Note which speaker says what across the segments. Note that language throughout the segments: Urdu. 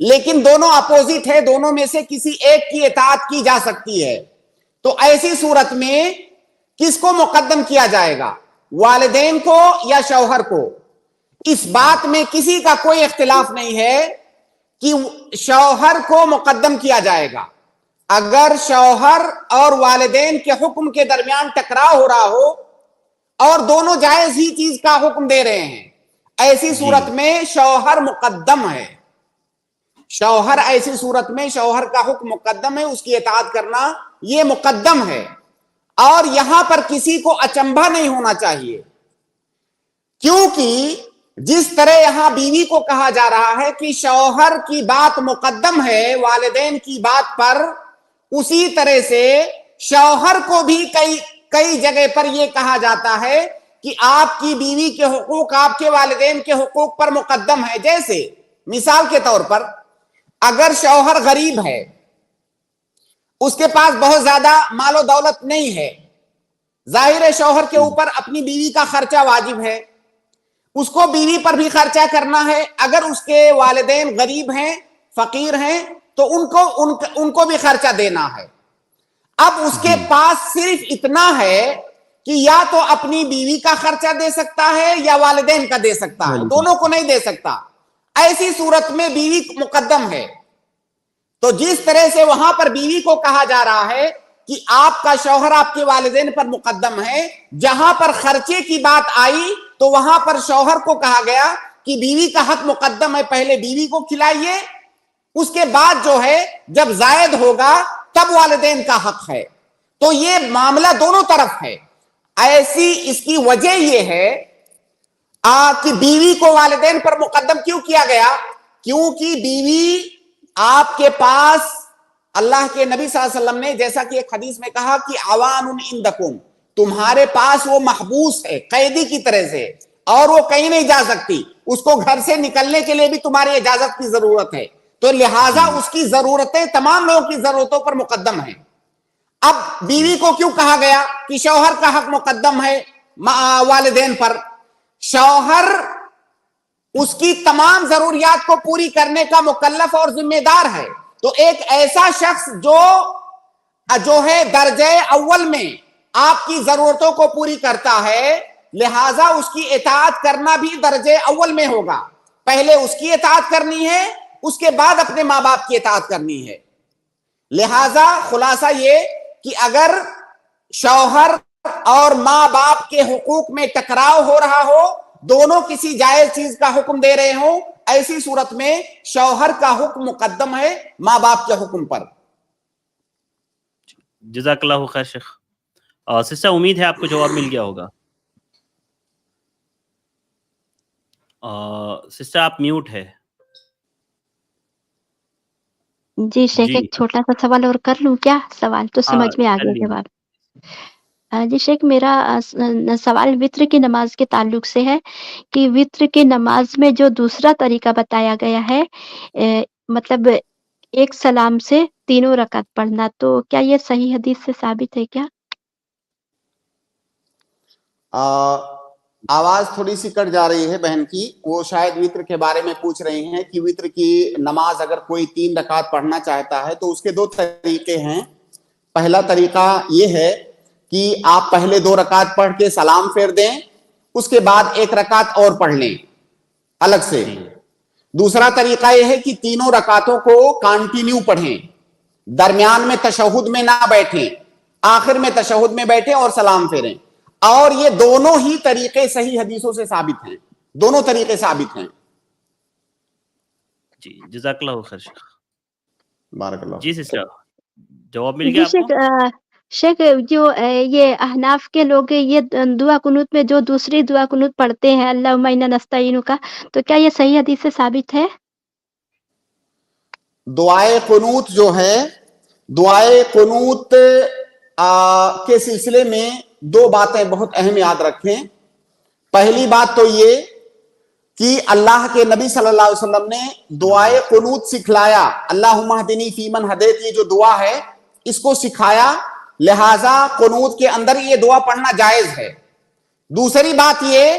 Speaker 1: لیکن دونوں اپوزٹ ہے, دونوں میں سے کسی ایک کی اطاعت کی جا سکتی ہے. تو ایسی صورت میں کس کو مقدم کیا جائے گا, والدین کو یا شوہر کو؟ اس بات میں کسی کا کوئی اختلاف نہیں ہے کہ شوہر کو مقدم کیا جائے گا. اگر شوہر اور والدین کے حکم کے درمیان ٹکراؤ ہو رہا ہو اور دونوں جائز ہی چیز کا حکم دے رہے ہیں, ایسی صورت میں شوہر مقدم ہے. شوہر ایسی صورت میں شوہر کا حکم مقدم ہے, اس کی اطاعت کرنا یہ مقدم ہے. اور یہاں پر کسی کو اچنبھا نہیں ہونا چاہیے, کیونکہ جس طرح یہاں بیوی کو کہا جا رہا ہے کہ شوہر کی بات مقدم ہے والدین کی بات پر, اسی طرح سے شوہر کو بھی کئی جگہ پر یہ کہا جاتا ہے کہ آپ کی بیوی کے حقوق آپ کے والدین کے حقوق پر مقدم ہے. جیسے مثال کے طور پر اگر شوہر غریب ہے, اس کے پاس بہت زیادہ مال و دولت نہیں ہے, ظاہر ہے شوہر کے اوپر اپنی بیوی کا خرچہ واجب ہے, اس کو بیوی پر بھی خرچہ کرنا ہے. اگر اس کے والدین غریب ہیں, فقیر ہیں, تو ان کو بھی خرچہ دینا ہے. اب اس کے پاس صرف اتنا ہے کہ یا تو اپنی بیوی کا خرچہ دے سکتا ہے یا والدین کا دے سکتا ہے, دونوں کو نہیں دے سکتا. ایسی صورت میں بیوی مقدم ہے. تو جس طرح سے وہاں پر بیوی کو کہا جا رہا ہے کہ آپ کا شوہر آپ کے والدین پر مقدم ہے, جہاں پر خرچے کی بات آئی تو وہاں پر شوہر کو کہا گیا کہ بیوی کا حق مقدم ہے, پہلے بیوی کو کھلائیے, اس کے بعد جو ہے جب زائد ہوگا تب والدین کا حق ہے. تو یہ معاملہ دونوں طرف ہے. ایسی اس کی وجہ یہ ہے کہ بیوی کو والدین پر مقدم کیوں کیا گیا, کیونکہ بیوی آپ کے پاس, اللہ کے نبی صلی اللہ علیہ وسلم نے جیسا کہ ایک حدیث میں کہا کہ عوان عندکم, تمہارے پاس وہ محبوس ہے قیدی کی طرح سے, اور وہ کہیں نہیں جا سکتی, اس کو گھر سے نکلنے کے لیے بھی تمہاری اجازت کی ضرورت ہے. تو لہٰذا اس کی ضرورتیں تمام لوگوں کی ضرورتوں پر مقدم ہیں. اب بیوی کو کیوں کہا گیا کہ شوہر کا حق مقدم ہے والدین پر؟ شوہر اس کی تمام ضروریات کو پوری کرنے کا مکلف اور ذمہ دار ہے. تو ایک ایسا شخص جو ہے درجہ اول میں آپ کی ضرورتوں کو پوری کرتا ہے, لہٰذا اس کی اطاعت کرنا بھی درجہ اول میں ہوگا. پہلے اس کی اطاعت کرنی ہے, اس کے بعد اپنے ماں باپ کی اطاعت کرنی ہے. لہٰذا خلاصہ یہ کہ اگر شوہر اور ماں باپ کے حقوق میں ٹکراؤ ہو رہا ہو, دونوں کسی جائز چیز کا حکم دے رہے ہوں, ایسی صورت میں شوہر کا حکم مقدم ہے ماں باپ کے حکم پر.
Speaker 2: جزاک اللہ خیر شیخ. سسٹر امید ہے آپ کو جواب مل گیا ہوگا. سسٹر آپ میوٹ ہے.
Speaker 3: جی شیخ, ایک چھوٹا سا سوال اور کر لوں کیا؟ سوال تو سمجھ میں آ گیا جواب. جی شیخ, میرا سوال وطر کی نماز کے تعلق سے ہے کہ وطر کی نماز میں جو دوسرا طریقہ بتایا گیا ہے, مطلب ایک سلام سے تینوں رکعت پڑھنا, تو کیا یہ صحیح حدیث سے ثابت ہے کیا؟
Speaker 1: آواز تھوڑی سی کٹ جا رہی ہے بہن کی, وہ شاید وطر کے بارے میں پوچھ رہی ہیں کہ وطر کی نماز اگر کوئی 3 رکعت پڑھنا چاہتا ہے تو اس کے 2 طریقے ہیں. پہلا طریقہ یہ ہے کہ آپ پہلے 2 رکعت پڑھ کے سلام پھیر دیں, اس کے بعد 1 رکعت اور پڑھ لیں الگ سے. دوسرا طریقہ یہ ہے کہ تینوں رکعتوں کو کانٹینیو پڑھیں, درمیان میں تشہد میں نہ بیٹھیں, آخر میں تشہد میں بیٹھیں اور سلام پھیریں. اور یہ دونوں ہی طریقے صحیح حدیثوں سے ثابت ہیں, دونوں طریقے ثابت ہیں.
Speaker 2: جی جزاک اللہ خیر شیخ.
Speaker 1: بارک اللہ.
Speaker 2: جی سسٹر جواب مل گیا آپ کو؟
Speaker 3: شیخ, جو یہ احناف کے لوگ یہ دعا قنوت میں جو دوسری دعا قنوت پڑھتے ہیں اللہم انا نستعینک کا, تو کیا یہ صحیح حدیث سے ثابت ہے؟
Speaker 1: دعائے قنوت جو ہے, دعائے قنوت کے سلسلے میں 2 باتیں بہت اہم یاد رکھیں. پہلی بات تو یہ کہ اللہ کے نبی صلی اللہ علیہ وسلم نے دعائے قنوت سکھلایا, اللہم اہدنی فیمن ہدیت, یہ جو دعا ہے اس کو سکھایا, لہٰذا قنوت کے اندر یہ دعا پڑھنا جائز ہے. دوسری بات یہ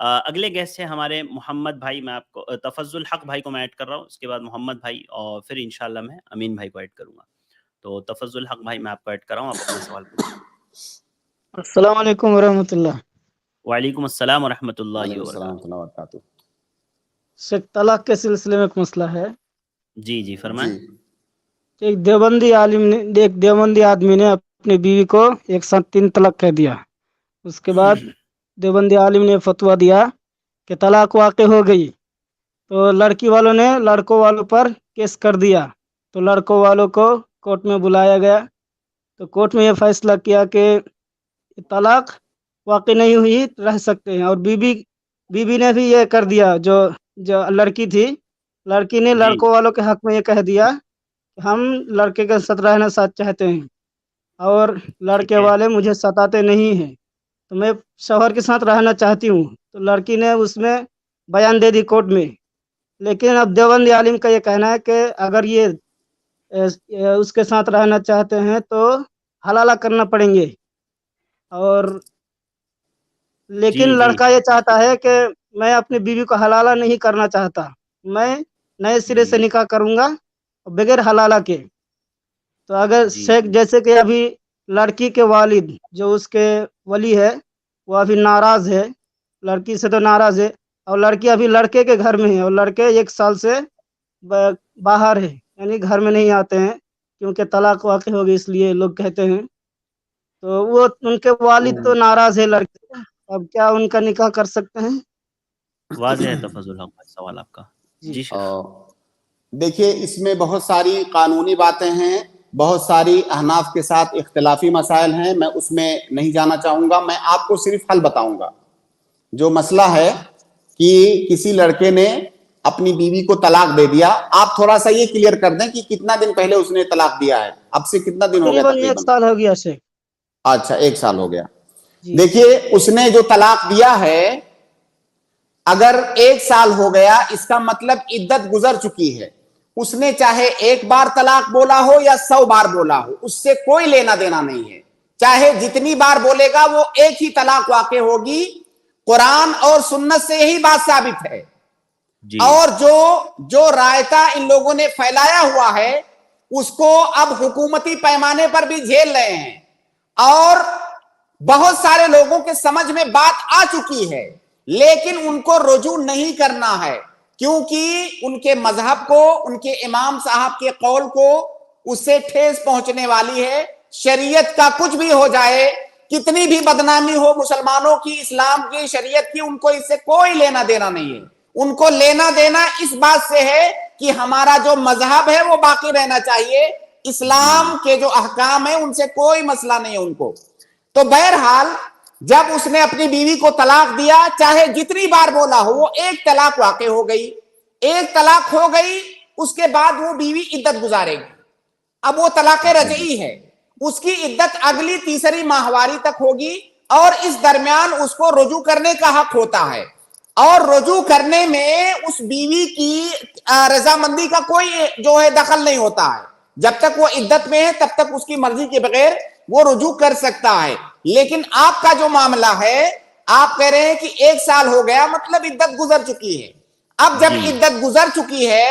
Speaker 2: اگلے گیسٹ ہے ہمارے محمد بھائی. میں آپ کو تفضل حق بھائی کو میں ایڈ کر رہا ہوں, اس کے بعد محمد بھائی, اور پھر انشاءاللہ میں امین بھائی کو ایڈ کروں گا. تو تفضل حق بھائی میں آپ کو ایڈ کر رہا ہوں, آپ اپنا سوال پوچھیں.
Speaker 4: السلام علیکم ورحمۃ اللہ.
Speaker 2: وعلیکم السلام ورحمۃ اللہ
Speaker 1: وعلیکم السلام
Speaker 2: وبرکاتہ.
Speaker 1: ورحمۃ اللہ وبرکاتہ.
Speaker 4: شیخ طلاق کے سلسلے میں ایک مسئلہ ہے.
Speaker 2: جی جی فرمائیں.
Speaker 4: ایک دیوبندی آدمی نے اپنی بیوی کو ایک ساتھ 3 طلاق کہہ دیا. اس کے بعد دیوبندی عالم نے فتویٰ دیا کہ طلاق واقع ہو گئی. تو لڑکی والوں نے لڑکوں والوں پر کیس کر دیا. تو لڑکوں والوں کو کورٹ میں بلایا گیا. تو کورٹ میں یہ فیصلہ کیا کہ طلاق واقع نہیں ہوئی, رہ سکتے ہیں. اور بیوی نے بھی یہ کر دیا, جو لڑکی تھی, لڑکی نے لڑکوں والوں کے حق میں یہ کہہ دیا کہ ہم لڑکے کے ساتھ رہنا چاہتے ہیں اور لڑکے والے مجھے ستاتے نہیں ہیں, تو میں شوہر کے ساتھ رہنا چاہتی ہوں. تو لڑکی نے اس میں بیان دے دی کورٹ میں. لیکن اب دیوبندی عالم کا یہ کہنا ہے کہ اگر یہ اس کے ساتھ رہنا چاہتے ہیں تو حلالہ کرنا پڑیں گے. اور لیکن لڑکا یہ چاہتا ہے کہ میں اپنی بیوی کو حلالہ نہیں کرنا چاہتا, میں نئے سرے سے نکاح کروں گا بغیر حلالہ کے. تو اگر شیخ جیسے کہ ابھی لڑکی کے والد جو اس کے ولی ہے وہ ابھی ناراض ہے, لڑکی سے تو ناراض ہے, اور لڑکی ابھی لڑکے کے گھر میں ہے, اور لڑکے 1 سال سے باہر ہے, یعنی گھر میں نہیں آتے ہیں کیونکہ طلاق واقع ہوگی, اس لیے لوگ کہتے ہیں. تو وہ ان کے والد تو ناراض ہے لڑکے, اب کیا ان کا نکاح کر سکتے ہیں؟
Speaker 2: واضح ہے تفضل حق سوال آپ کا. جی
Speaker 1: دیکھیے اس میں بہت ساری قانونی باتیں ہیں, بہت ساری احناف کے ساتھ اختلافی مسائل ہیں, میں اس میں نہیں جانا چاہوں گا. میں آپ کو صرف حل بتاؤں گا. جو مسئلہ ہے کہ کسی لڑکے نے اپنی بیوی کو طلاق دے دیا, آپ تھوڑا سا یہ کلیئر کر دیں کہ کتنا دن پہلے اس نے طلاق دیا ہے, اب سے کتنا دن ہو گیا؟
Speaker 4: تقریباً 1 سال ہو گیا شیخ.
Speaker 1: اچھا 1 سال ہو گیا. دیکھیے اس نے جو طلاق دیا ہے, اگر 1 سال ہو گیا اس کا مطلب عدت گزر چکی ہے. اس نے چاہے 1 بار طلاق بولا ہو یا 100 بار بولا ہو, اس سے کوئی لینا دینا نہیں ہے. چاہے جتنی بار بولے گا وہ ایک ہی طلاق واقع ہوگی. قرآن اور سنت سے یہی بات ثابت ہے. اور جو رائتا ان لوگوں نے پھیلایا ہوا ہے اس کو اب حکومتی پیمانے پر بھی جھیل رہے ہیں, اور بہت سارے لوگوں کے سمجھ میں بات آ چکی ہے, لیکن ان کو رجوع نہیں کرنا ہے کیونکہ ان کے مذہب کو, ان کے امام صاحب کے قول کو اس سے ٹھیس پہنچنے والی ہے. شریعت کا کچھ بھی ہو جائے, کتنی بھی بدنامی ہو مسلمانوں کی, اسلام کی, شریعت کی, ان کو اس سے کوئی لینا دینا نہیں ہے. ان کو لینا دینا اس بات سے ہے کہ ہمارا جو مذہب ہے وہ باقی رہنا چاہیے, اسلام کے جو احکام ہیں ان سے کوئی مسئلہ نہیں ہے ان کو. تو بہرحال جب اس نے اپنی بیوی کو طلاق دیا, چاہے جتنی بار بولا ہو, وہ 1 طلاق واقع ہو گئی. 1 طلاق ہو گئی, اس کے بعد وہ بیوی عدت گزارے گی. اب وہ طلاق رجعی ہے, اس کی عدت اگلی تیسری ماہواری تک ہوگی, اور اس درمیان اس کو رجوع کرنے کا حق ہوتا ہے. اور رجوع کرنے میں اس بیوی کی رضامندی کا کوئی جو ہے دخل نہیں ہوتا ہے. جب تک وہ عدت میں ہے تب تک اس کی مرضی کے بغیر وہ رجوع کر سکتا ہے. لیکن آپ کا جو معاملہ ہے, آپ کہہ رہے ہیں کہ 1 سال ہو گیا, مطلب عدت گزر چکی ہے. اب جب عدت گزر چکی ہے,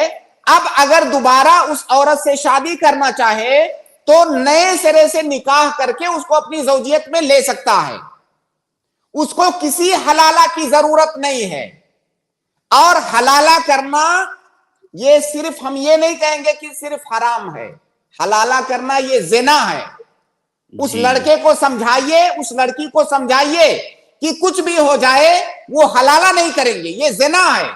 Speaker 1: اب اگر دوبارہ اس عورت سے شادی کرنا چاہے تو نئے سرے سے نکاح کر کے اس کو اپنی زوجیت میں لے سکتا ہے. اس کو کسی حلالہ کی ضرورت نہیں ہے. اور حلالہ کرنا یہ صرف, ہم یہ نہیں کہیں گے کہ صرف حرام ہے, حلالہ کرنا یہ زنا ہے. اس لڑکے کو سمجھائیے, اس لڑکی کو سمجھائیے کہ کچھ بھی ہو جائے وہ حلالہ نہیں کریں گے, یہ زنا ہے,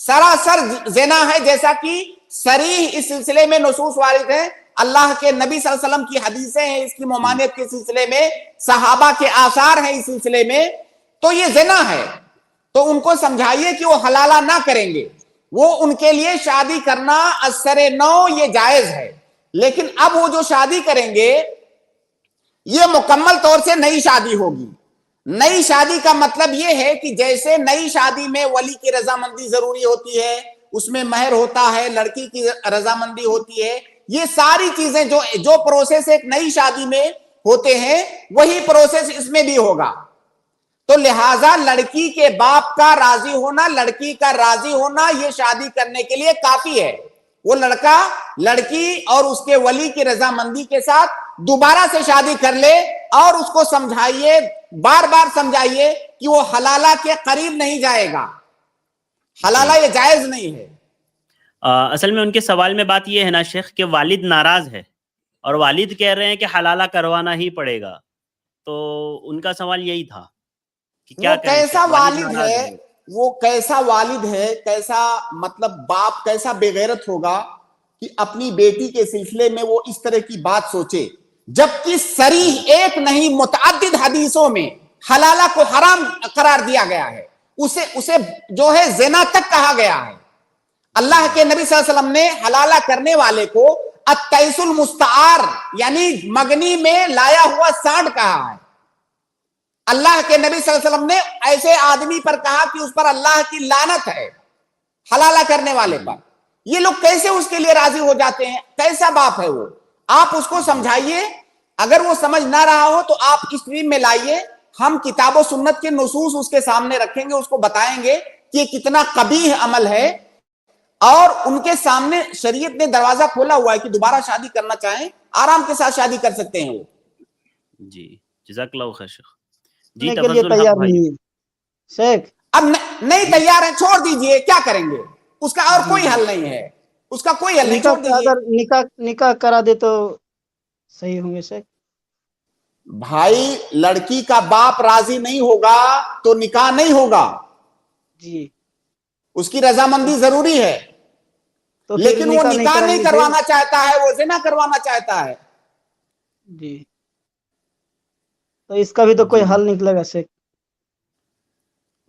Speaker 1: سراسر زنا ہے. جیسا کہ صریح اس سلسلے میں نصوص وارد ہیں, اللہ کے نبی صلی اللہ علیہ وسلم کی حدیثیں ہیں اس کی ممانعت کے سلسلے میں, صحابہ کے آثار ہیں اس سلسلے میں. تو یہ زنا ہے. تو ان کو سمجھائیے کہ وہ حلالہ نہ کریں گے, وہ ان کے لیے شادی کرنا اثر نو یہ جائز ہے. لیکن اب وہ جو شادی کریں گے یہ مکمل طور سے نئی شادی ہوگی. نئی شادی کا مطلب یہ ہے کہ جیسے نئی شادی میں ولی کی رضامندی ضروری ہوتی ہے, اس میں مہر ہوتا ہے, لڑکی کی رضامندی ہوتی ہے, یہ ساری چیزیں جو پروسیس ایک نئی شادی میں ہوتے ہیں وہی پروسیس اس میں بھی ہوگا. تو لہٰذا لڑکی کے باپ کا راضی ہونا، لڑکی کا راضی ہونا یہ شادی کرنے کے لیے کافی ہے. وہ لڑکا لڑکی اور اس کے ولی کی رضامندی کے ساتھ دوبارہ سے شادی کر لے اور اس کو سمجھائیے، بار بار سمجھائیے کہ وہ حلالہ کے قریب نہیں جائے گا. حلالہ یہ جائز نہیں ہے.
Speaker 2: اصل میں ان کے سوال میں بات یہ ہے نا شیخ کہ والد ناراض ہے اور والد کہہ رہے ہیں کہ حلالہ کروانا ہی پڑے گا، تو ان کا سوال یہی تھا کہ کیا
Speaker 1: وہ کیسا والد ہے، وہ کیسا والد ہے، کیسا مطلب باپ کیسا بے غیرت ہوگا کہ اپنی بیٹی کے سلسلے میں وہ اس طرح کی بات سوچے، جبکہ صریح ایک نہیں متعدد حدیثوں میں حلالہ کو حرام قرار دیا گیا ہے، اسے جو ہے زنا تک کہا گیا ہے. اللہ کے نبی صلی اللہ علیہ وسلم نے حلالہ کرنے والے کو التیس المستعار یعنی مگنی میں لایا ہوا سانڈ کہا ہے. اللہ کے نبی صلی اللہ علیہ وسلم نے ایسے آدمی پر کہا کہ اس پر اللہ کی لعنت ہے، حلالہ کرنے والے پر. یہ لوگ کیسے اس کے لیے راضی ہو جاتے ہیں؟ کیسا باپ ہے وہ؟ آپ اس کو سمجھائیے، اگر وہ سمجھ نہ رہا ہو تو آپ اسٹریم میں لائیے، ہم کتاب و سنت کے نصوص اس کے سامنے رکھیں گے، اس کو بتائیں گے کہ یہ کتنا قبیح عمل ہے، اور ان کے سامنے شریعت نے دروازہ کھولا ہوا ہے کہ دوبارہ شادی کرنا چاہیں آرام کے ساتھ شادی کر سکتے ہیں وہ.
Speaker 2: جی جزاک اللہ خیر شیخ. جی
Speaker 4: کے لیے تیار نہیں ہے شیخ.
Speaker 1: اب نہیں تیار ہیں، چھوڑ دیجئے، کیا کریں گے؟ اس کا اور کوئی حل نہیں ہے، اس کا کوئی حل نہیں، چھوڑ دیجئے.
Speaker 4: اگر نکاح کرا دے تو صحیح ہوں گے شیخ.
Speaker 1: بھائی لڑکی کا باپ راضی نہیں ہوگا تو نکاح نہیں ہوگا.
Speaker 4: جی
Speaker 1: اس کی رضامندی ضروری ہے، لیکن وہ نکاح نہیں کروانا چاہتا ہے، وہ زنا کروانا چاہتا ہے.
Speaker 4: جی تو اس کا بھی تو کوئی حل نکلے گا شیخ.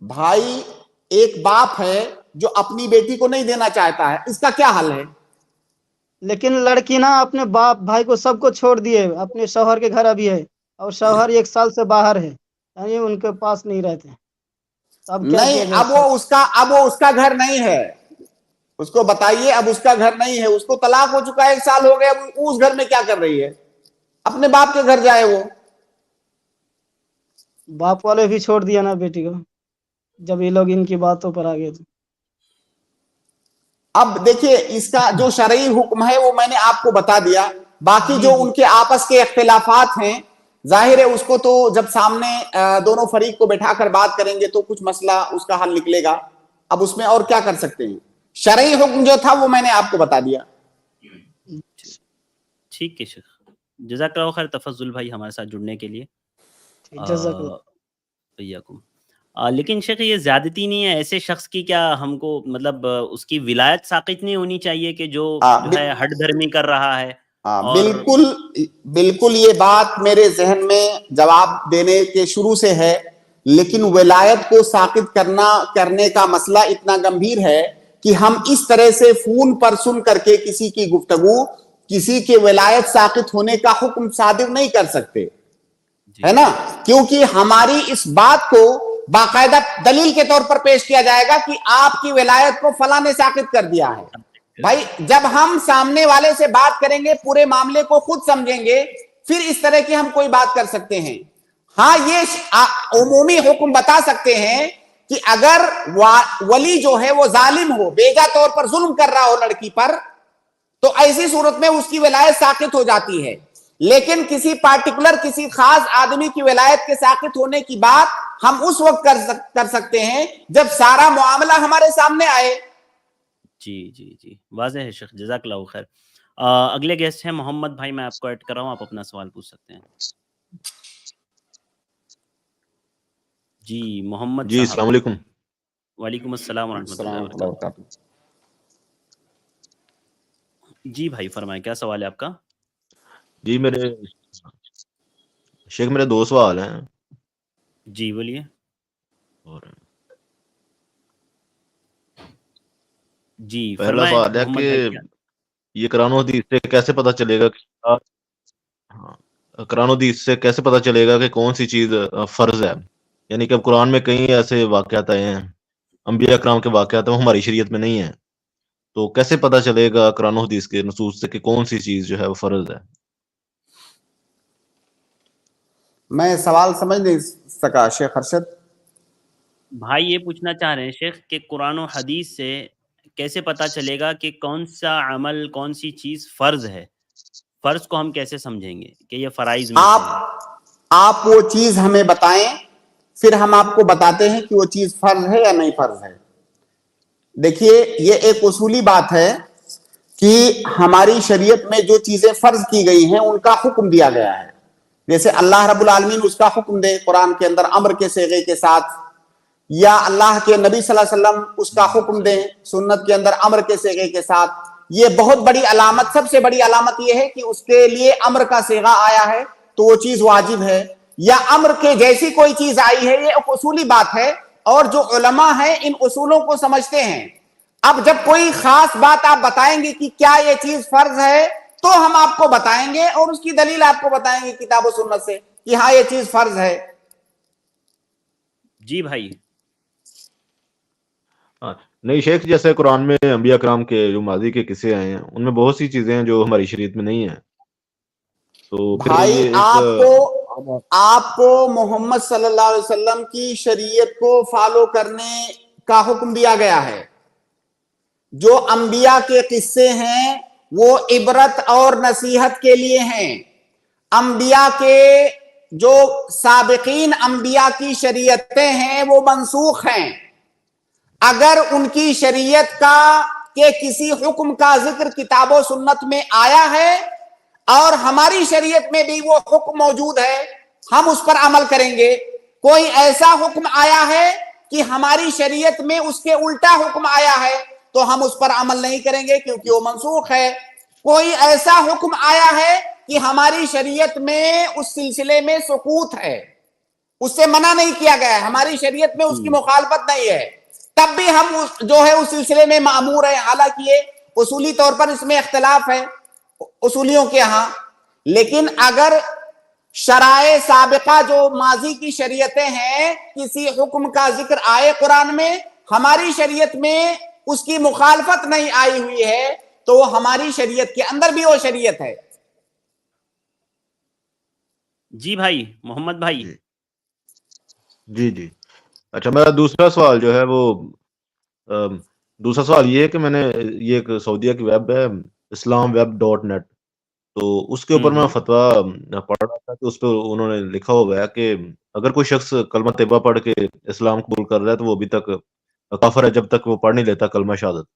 Speaker 1: بھائی ایک باپ ہے جو اپنی بیٹی کو نہیں دینا چاہتا ہے، اس کا کیا حل ہے؟
Speaker 4: لیکن لڑکی نا اپنے باپ بھائی کو سب کو چھوڑ دیے، اپنے شوہر کے گھر ابھی ہے اور شوہر 1 سال سے باہر ہے، یعنی ان کے پاس نہیں رہتے.
Speaker 1: نہیں، اب وہ اس کا گھر نہیں ہے، اس کو بتائیے اب اس کا گھر نہیں ہے، اس کو طلاق ہو چکا ہے، 1 سال ہو گیا، اس گھر میں کیا کر رہی ہے؟ اپنے باپ کے گھر جائے. وہ
Speaker 4: باپ والے بھی چھوڑ دیا نا بیٹی کو جب یہ لوگ ان کی باتوں پر آ گئے تو.
Speaker 1: اب دیکھیے اس کا جو شرعی حکم ہے وہ میں نے آپ کو بتا دیا، باقی جو ان کے آپس کے اختلافات ہیں ظاہر ہے اس کو تو جب سامنے دونوں فریق کو بٹھا کر بات کریں گے تو کچھ مسئلہ اس کا حل نکلے گا. اب اس میں اور کیا کر سکتے ہیں؟ شرعی حکم جو تھا وہ میں نے آپ کو بتا دیا.
Speaker 2: ٹھیک ہے شیخ، جزاک اللہ خیر. تفضل بھائی ہمارے ساتھ جڑنے کے لیے. لیکن شیخ یہ زیادتی نہیں ہے ایسے شخص کی؟ کیا ہم کو مطلب اس کی ولایت ساقط نہیں ہونی چاہیے کہ جو ہے ہٹ دھرمی کر رہا ہے؟
Speaker 1: بالکل یہ بات میرے ذہن میں جواب دینے کے شروع سے ہے، لیکن ولایت کو ساقط کرنے کا مسئلہ اتنا گمبھیر ہے کہ ہم اس طرح سے فون پر سن کر کے کسی کی گفتگو، کسی کے ولایت ساقط ہونے کا حکم صادر نہیں کر سکتے، ہے نا؟ کیونکہ ہماری اس بات کو باقاعدہ دلیل کے طور پر پیش کیا جائے گا کہ آپ کی ولایت کو فلاں نے ساقط کر دیا ہے. بھائی جب ہم سامنے والے سے بات کریں گے، پورے معاملے کو خود سمجھیں گے، پھر اس طرح کی ہم کوئی بات کر سکتے ہیں. ہاں یہ عمومی حکم بتا سکتے ہیں کہ اگر ولی جو ہے وہ ظالم ہو، بیجا طور پر ظلم کر رہا ہو لڑکی پر، تو ایسی صورت میں اس کی ولایت ساقط ہو جاتی ہے. لیکن کسی پارٹیکولر کسی خاص آدمی کی ولایت کے ساقط ہونے کی بات ہم اس وقت کر سکتے ہیں جب سارا معاملہ ہمارے سامنے آئے.
Speaker 2: جی جی جی واضح ہے شیخ، جزاک اللہ خیر. اگلے گیسٹ ہیں محمد بھائی، میں آپ کو ایڈ کر رہا ہوں، آپ اپنا سوال پوچھ سکتے ہیں. جی محمد
Speaker 5: جی السلام علیکم.
Speaker 2: وعلیکم السلام ورحمۃ اللہ وبرکاتہ. جی بھائی فرمائیں، کیا سوال ہے آپ کا؟
Speaker 5: جی شیخ میرے 2 سوال ہیں.
Speaker 2: جی بولیے. جی
Speaker 5: پہلا سوال ہے کہ یہ قرآن و حدیث سے کیسے پتہ چلے گا کہ کون سی چیز فرض ہے؟ یعنی کہ اب قرآن میں کئی ایسے واقعات آئے ہیں، انبیاء اکرام کے واقعات ہیں، وہ ہماری شریعت میں نہیں ہیں، تو کیسے پتہ چلے گا قرآن و حدیث کے نصوص سے کہ کون سی چیز جو ہے وہ فرض ہے؟
Speaker 1: میں سوال سمجھ نہیں سکا شیخ ارشد.
Speaker 2: بھائی یہ پوچھنا چاہ رہے ہیں شیخ کہ قرآن و حدیث سے کیسے پتا چلے گا کہ کون سا عمل کون سی چیز فرض ہے؟ فرض کو ہم کیسے سمجھیں گے کہ یہ فرائض میں سے ہے؟
Speaker 1: آپ وہ چیز ہمیں بتائیں، پھر ہم آپ کو بتاتے ہیں کہ وہ چیز فرض ہے یا نہیں فرض ہے۔ دیکھیے یہ ایک اصولی بات ہے کہ ہماری شریعت میں جو چیزیں فرض کی گئی ہیں ان کا حکم دیا گیا ہے، جیسے اللہ رب العالمین اس کا حکم دے قرآن کے اندر امر کے صیغے کے ساتھ، یا اللہ کے نبی صلی اللہ علیہ وسلم اس کا حکم دیں سنت کے اندر امر کے صیغے کے ساتھ۔ یہ بہت بڑی علامت، سب سے بڑی علامت یہ ہے کہ اس کے لیے امر کا صیغہ آیا ہے تو وہ چیز واجب ہے، یا امر کے جیسی کوئی چیز آئی ہے۔ یہ ایک اصولی بات ہے، اور جو علماء ہیں ان اصولوں کو سمجھتے ہیں۔ اب جب کوئی خاص بات آپ بتائیں گے کہ کیا یہ چیز فرض ہے تو ہم آپ کو بتائیں گے، اور اس کی دلیل آپ کو بتائیں گے کتاب و سنت سے کہ ہاں یہ چیز فرض ہے۔
Speaker 2: جی بھائی۔
Speaker 5: نہیں شیخ، جیسے قرآن میں انبیاء کرام کے جو ماضی کے قصے آئے ہیں ان میں بہت سی چیزیں ہیں جو ہماری شریعت میں نہیں ہیں، تو پھر
Speaker 1: بھائی
Speaker 5: یہ
Speaker 1: آپ کو محمد صلی اللہ علیہ وسلم کی شریعت کو فالو کرنے کا حکم دیا گیا ہے۔ جو انبیاء کے قصے ہیں وہ عبرت اور نصیحت کے لیے ہیں۔ انبیاء کے جو سابقین انبیاء کی شریعتیں ہیں وہ منسوخ ہیں۔ اگر ان کی شریعت کا کہ کسی حکم کا ذکر کتاب و سنت میں آیا ہے اور ہماری شریعت میں بھی وہ حکم موجود ہے، ہم اس پر عمل کریں گے۔ کوئی ایسا حکم آیا ہے کہ ہماری شریعت میں اس کے الٹا حکم آیا ہے تو ہم اس پر عمل نہیں کریں گے کیونکہ وہ منسوخ ہے۔ کوئی ایسا حکم آیا ہے کہ ہماری شریعت میں اس سلسلے میں سکوت ہے، اس سے منع نہیں کیا گیا ہے، ہماری شریعت میں اس کی مخالفت نہیں ہے، تب بھی ہم جو ہے اس سلسلے میں مأمور ہیں۔ حالانکہ یہ اصولی طور پر اس میں اختلاف ہے اصولیوں کے ہاں، لیکن اگر شرائع سابقہ جو ماضی کی شریعتیں ہیں کسی حکم کا ذکر آئے قرآن میں، ہماری شریعت میں اس کی مخالفت نہیں آئی ہوئی ہے تو وہ ہماری شریعت کے اندر بھی وہ شریعت ہے۔
Speaker 2: جی بھائی محمد بھائی۔
Speaker 5: جی اچھا، میرا دوسرا سوال جو ہے وہ دوسرا سوال یہ ہے کہ میں نے یہ ایک سعودیہ کی ویب ہے islamweb.net، تو اس کے اوپر میں فتویٰ پڑھ رہا تھا کہ اس پہ انہوں نے لکھا ہوا ہے کہ اگر کوئی شخص کلمہ طیبہ پڑھ کے اسلام قبول کر رہا ہے تو وہ ابھی تک کافر ہے جب تک وہ پڑھ نہیں لیتا کلمہ شہادت۔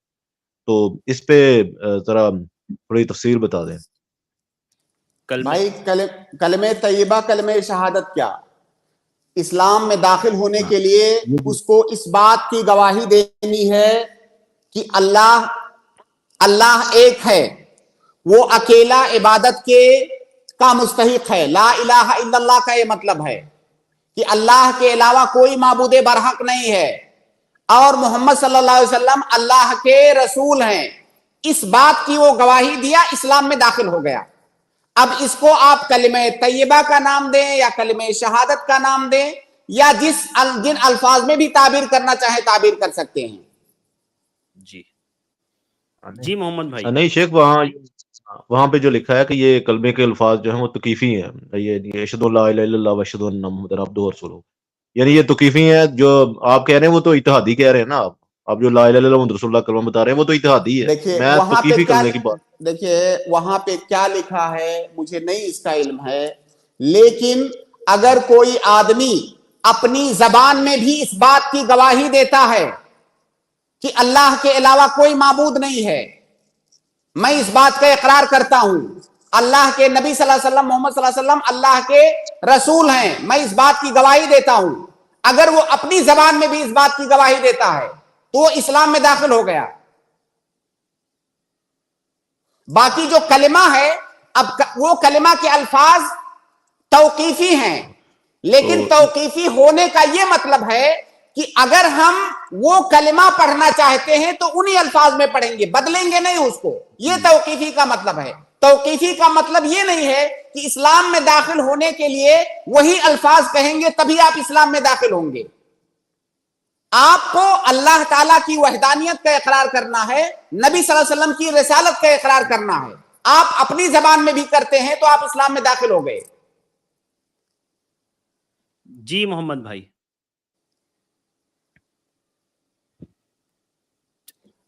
Speaker 5: تو اس پہ ذرا تھوڑی تفصیل بتا دیں۔
Speaker 1: بھائی کلمہ طیبہ کلمہ شہادت کیا، اسلام میں داخل ہونے کے لیے اس کو اس بات کی گواہی دینی ہے کہ اللہ ایک ہے، وہ اکیلا عبادت کا مستحق ہے۔ لا الہ الا اللہ کا یہ مطلب ہے کہ اللہ کے علاوہ کوئی معبود برحق نہیں ہے، اور محمد صلی اللہ علیہ وسلم اللہ کے رسول ہیں۔ اس بات کی وہ گواہی دیا، اسلام میں داخل ہو گیا۔ اب اس کو آپ کلمہ طیبہ کا نام دیں یا کلمہ شہادت کا نام دیں یا جن الفاظ میں بھی تعبیر کرنا چاہیں تعبیر کر سکتے ہیں۔
Speaker 2: جی محمد بھائی۔
Speaker 5: نہیں شیخ، وہاں پہ جو لکھا ہے کہ یہ کلمے کے الفاظ جو ہیں وہ توقیفی ہیں، یہ اشہد ان لا الہ الا اللہ و اشہد ان محمد عبدہ و رسولہ، یعنی یہ توقیفی ہیں۔ جو آپ کہہ رہے ہیں وہ تو اتحادی کہہ رہے ہیں نا، آپ جو لا الہ الا اللہ محمد رسول اللہ کلمہ بتا رہے ہیں وہ تو اتحادی ہے۔
Speaker 1: دیکھیے
Speaker 5: میں توقیفی کلمے کی بات،
Speaker 1: دیکھیے وہاں پہ کیا لکھا ہے مجھے نہیں اس کا علم ہے، لیکن اگر کوئی آدمی اپنی زبان میں بھی اس بات کی گواہی دیتا ہے کہ اللہ کے علاوہ کوئی معبود نہیں ہے، میں اس بات کا اقرار کرتا ہوں، اللہ کے نبی صلی اللہ علیہ وسلم محمد صلی اللہ علیہ وسلم اللہ کے رسول ہیں، میں اس بات کی گواہی دیتا ہوں، اگر وہ اپنی زبان میں بھی اس بات کی گواہی دیتا ہے تو وہ اسلام میں داخل ہو گیا۔ باقی جو کلمہ ہے، اب وہ کلمہ کے الفاظ توقیفی ہیں، لیکن توقیفی ہونے کا یہ مطلب ہے کہ اگر ہم وہ کلمہ پڑھنا چاہتے ہیں تو انہی الفاظ میں پڑھیں گے، بدلیں گے نہیں اس کو، یہ توقیفی کا مطلب ہے۔ توقیفی کا مطلب یہ نہیں ہے کہ اسلام میں داخل ہونے کے لیے وہی الفاظ کہیں گے تبھی آپ اسلام میں داخل ہوں گے۔ آپ کو اللہ تعالیٰ کی وحدانیت کا اقرار کرنا ہے، نبی صلی اللہ علیہ وسلم کی رسالت کا اقرار کرنا ہے، آپ اپنی زبان میں بھی کرتے ہیں تو آپ اسلام میں داخل ہو گئے۔
Speaker 2: جی محمد بھائی۔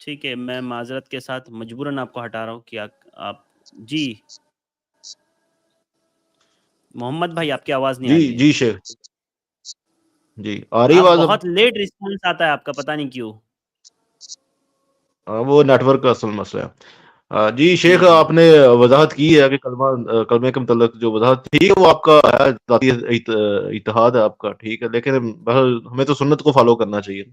Speaker 2: ٹھیک ہے، میں معذرت کے ساتھ مجبوراً آپ کو ہٹا رہا ہوں کہ آپ جی محمد بھائی آپ کی آواز نہیں آ رہی ہے.
Speaker 5: جی شیخ جی آ رہی
Speaker 2: آپ
Speaker 5: آواز اب؟
Speaker 2: بہت لیٹ رسپانس آتا ہے آپ کا، پتہ نہیں کیوں.
Speaker 5: وہ نیٹ ورک کا اصل مسئلہ ہے. جی شیخ
Speaker 2: جی
Speaker 5: آپ نے وضاحت کی ہے کہ کلمے کے متعلق جو وضاحت تھی وہ آپ کا ہے، ذاتی اتحاد ہے آپ کا، ٹھیک ہے، لیکن بہرحال ہمیں تو سنت کو فالو کرنا چاہیے.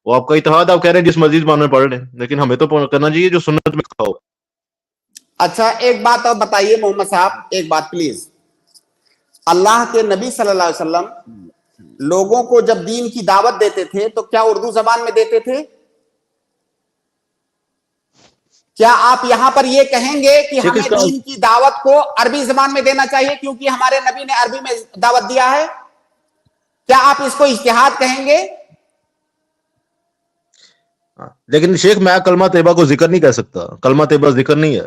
Speaker 5: وہ آپ کا اتحاد آپ کہہ رہے ہیں جس مرضی زبان میں پڑھ لیں، لیکن ہمیں تو کرنا چاہیے جو سنت میں کھاؤ.
Speaker 1: اچھا ایک بات اور بتائیے محمد صاحب، ایک بات پلیز. اللہ کے نبی صلی اللہ علیہ وسلم لوگوں کو جب دین کی دعوت دیتے تھے تو کیا اردو زبان میں دیتے تھے؟ کیا آپ یہاں پر یہ کہیں گے کہ
Speaker 5: شیخ اس
Speaker 1: ہمیں
Speaker 5: کا
Speaker 1: دین کی دعوت کو عربی زبان میں دینا چاہیے کیونکہ ہمارے نبی نے عربی میں دعوت دیا ہے؟ کیا آپ اس کو اجتہاد کہیں گے؟
Speaker 5: لیکن شیخ میں کلمہ طیبہ کو ذکر نہیں کہہ سکتا، کلمہ طیبہ ذکر نہیں ہے.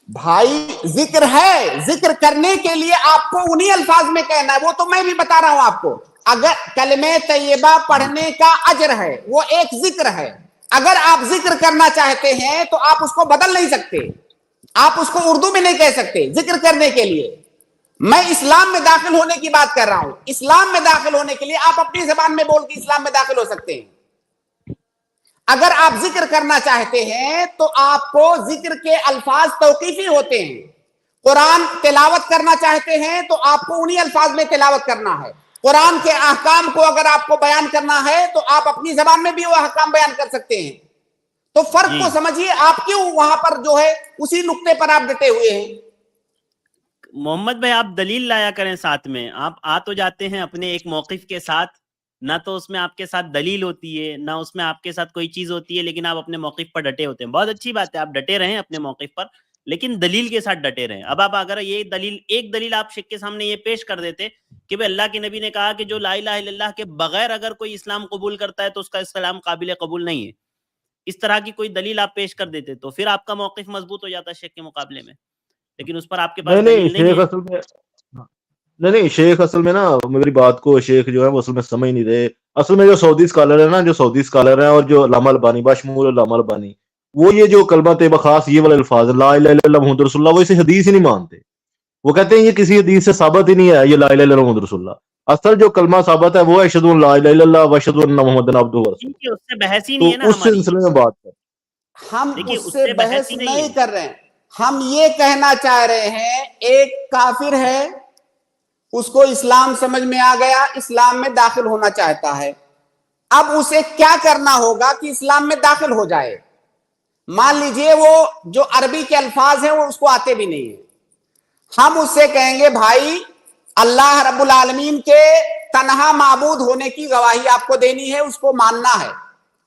Speaker 1: بھائی ذکر ہے، ذکر کرنے کے لیے آپ کو انہی الفاظ میں کہنا ہے، وہ تو میں بھی بتا رہا ہوں آپ کو. اگر کلمہ طیبہ پڑھنے کا اجر ہے، وہ ایک ذکر ہے. اگر آپ ذکر کرنا چاہتے ہیں تو آپ اس کو بدل نہیں سکتے، آپ اس کو اردو میں نہیں کہہ سکتے. ذکر کرنے کے لیے میں اسلام میں داخل ہونے کی بات کر رہا ہوں. اسلام میں داخل ہونے کے لیے آپ اپنی زبان میں بول کے اسلام میں داخل ہو سکتے ہیں. اگر آپ ذکر کرنا چاہتے ہیں تو آپ کو ذکر کے الفاظ توقیفی ہوتے ہیں. قرآن تلاوت کرنا چاہتے ہیں تو آپ کو انہی الفاظ میں تلاوت کرنا ہے. قرآن کے احکام کو اگر آپ کو بیان کرنا ہے تو آپ اپنی زبان میں بھی وہ احکام بیان کر سکتے ہیں. تو فرق کو سمجھیے، آپ کیوں وہاں پر جو ہے اسی نقطے پر آپ ڈٹے ہوئے ہیں؟
Speaker 2: محمد بھائی آپ دلیل لایا کریں ساتھ میں. آپ آ تو جاتے ہیں اپنے ایک موقف کے ساتھ، نہ تو اس میں آپ کے ساتھ دلیل ہوتی ہے نہ اس میں آپ کے ساتھ کوئی چیز ہوتی ہے، لیکن آپ اپنے موقف پر ڈٹے ہوتے ہیں. بہت اچھی بات ہے، آپ ڈٹے رہیں اپنے موقف پر، لیکن دلیل کے ساتھ ڈٹے رہیں. اب آپ اگر یہ دلیل، ایک دلیل آپ شیخ کے سامنے یہ پیش کر دیتے کہ بھئی اللہ کے نبی نے کہا کہ جو لا الہ الا اللہ کے بغیر اگر کوئی اسلام قبول کرتا ہے تو اس کا اسلام قابل قبول نہیں ہے، اس طرح کی کوئی دلیل آپ پیش کر دیتے تو پھر آپ کا موقف مضبوط ہو جاتا شیخ کے مقابلے میں. لیکن اس پر آپ کے پاس
Speaker 5: نہیں
Speaker 2: دلیل نہیں
Speaker 5: شیخ
Speaker 2: ہے.
Speaker 5: اصل میں نہیں شیخ اصل میں نا میری بات کو شیخ جو ہے وہ اصل میں سمجھ نہیں رہے. اصل میں جو سعودی اسکالر ہے نا، جو سعودی اسکالر ہیں اور جو علامہ البانی باشمول علامہ البانی، وہ یہ جو کلمہ طیبہ خاص یہ والے الفاظ لا الہ الا اللہ محمد رسول اللہ، وہ اسے حدیث ہی نہیں مانتے. وہ کہتے ہیں یہ کسی حدیث سے ثابت ہی نہیں ہے یہ لا الہ الا اللہ محمد رسول اللہ. اصل جو کلمہ ثابت ہے وہ ہے اشہد ان لا الہ الا اللہ و اشہد ان محمد عبدہ ورسولہ.
Speaker 2: اس سے بحث ہی نہیں
Speaker 5: تو
Speaker 2: ہے نا
Speaker 5: اس
Speaker 2: ہماری.
Speaker 5: سلسلے میں بات کر
Speaker 1: ہم
Speaker 2: دیکھیے
Speaker 1: اس سے
Speaker 2: بحث
Speaker 1: بحث
Speaker 2: ہی
Speaker 1: نہیں
Speaker 2: ہے.
Speaker 1: کر رہے ہیں. ہم یہ کہنا چاہ رہے ہیں ایک کافر ہے، اس کو اسلام سمجھ میں آ گیا، اسلام میں داخل ہونا چاہتا ہے. اب اسے کیا کرنا ہوگا کہ اسلام میں داخل ہو جائے؟ مان لیجئے وہ جو عربی کے الفاظ ہیں وہ اس کو آتے بھی نہیں ہیں. ہم اس سے کہیں گے بھائی اللہ رب العالمین کے تنہا معبود ہونے کی گواہی آپ کو دینی ہے، اس کو ماننا ہے،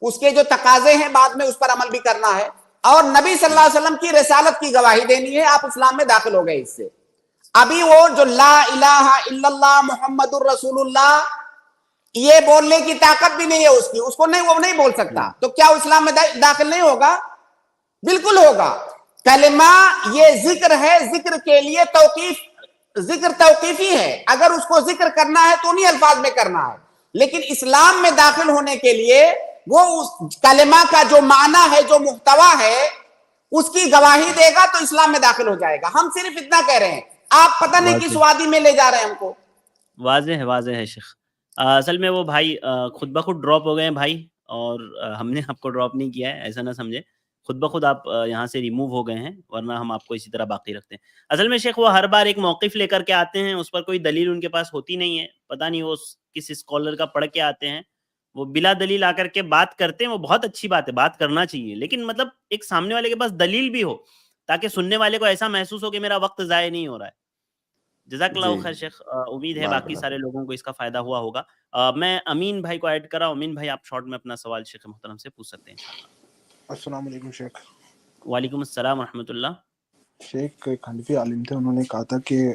Speaker 1: اس کے جو تقاضے ہیں بعد میں اس پر عمل بھی کرنا ہے، اور نبی صلی اللہ علیہ وسلم کی رسالت کی گواہی دینی ہے. آپ اسلام میں داخل ہو گئے. اس سے ابھی وہ جو لا الہ الا اللہ محمد الرسول اللہ یہ بولنے کی طاقت بھی نہیں ہے اس کی، اس کو نہیں، وہ نہیں بول سکتا. تو کیا اسلام میں داخل نہیں ہوگا؟ بالکل ہوگا. کلمہ یہ ذکر ہے، ذکر کے لیے ذکر توقیفی ہے. اگر اس کو ذکر کرنا ہے تو انہی الفاظ میں کرنا ہے. لیکن اسلام میں داخل ہونے کے لیے وہ اس کلمہ کا جو معنی ہے، جو محتوا ہے، اس کی گواہی دے گا تو اسلام میں داخل ہو جائے گا. ہم صرف اتنا کہہ رہے ہیں. آپ پتہ نہیں کس وادی میں لے جا رہے ہیں ہم کو.
Speaker 2: واضح ہے شیخ. اصل میں وہ بھائی خود بخود ڈراپ ہو گئے ہیں بھائی، اور ہم نے آپ کو ڈراپ نہیں کیا ہے، ایسا نہ سمجھے. خود بخود آپ یہاں سے ریموو ہو گئے ہیں، ورنہ ہم آپ کو اسی طرح باقی رکھتے ہیں. اصل میں شیخ وہ ہر بار ایک موقف لے کر کے آتے ہیں، اس پر کوئی دلیل ان کے پاس ہوتی نہیں ہے. پتہ نہیں وہ کس اسکالر کا پڑھ کے آتے ہیں، وہ بلا دلیل آ کر کے بات کرتے ہیں. وہ بہت اچھی بات ہے، بات کرنا چاہیے، لیکن مطلب ایک سامنے والے کے پاس دلیل بھی ہو تاکہ سننے والے کو ایسا محسوس ہو کہ میرا وقت ضائع نہیں ہو رہا ہے. جزاک اللہ خیر شیخ. امید ہے باقی سارے لوگوں کو اس کا فائدہ ہوا ہوگا. میں امین بھائی کو ایڈ کرا. امین بھائی آپ شارٹ میں اپنا سوال شیخ محترم سے پوچھ سکتے ہیں.
Speaker 6: السلام علیکم شیخ.
Speaker 2: وعلیکم السلام ورحمۃ اللہ.
Speaker 6: شیخ ایک حنفی عالم تھے، انہوں نے کہا تھا کہ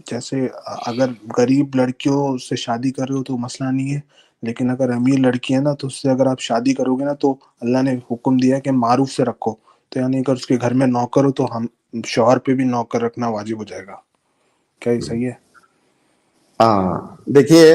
Speaker 6: جیسے اگر غریب لڑکیوں سے شادی کر رہے ہو تو مسئلہ نہیں ہے، لیکن اگر امیر لڑکی ہے نا تو اس سے اگر آپ شادی کرو گے نا تو اللہ نے حکم دیا کہ معروف سے رکھو. تو یعنی اگر اس کے گھر میں نوکر ہو تو ہم شوہر پہ بھی نوکر رکھنا واجب ہو جائے گا. کیا یہ صحیح ہے؟
Speaker 1: دیکھیے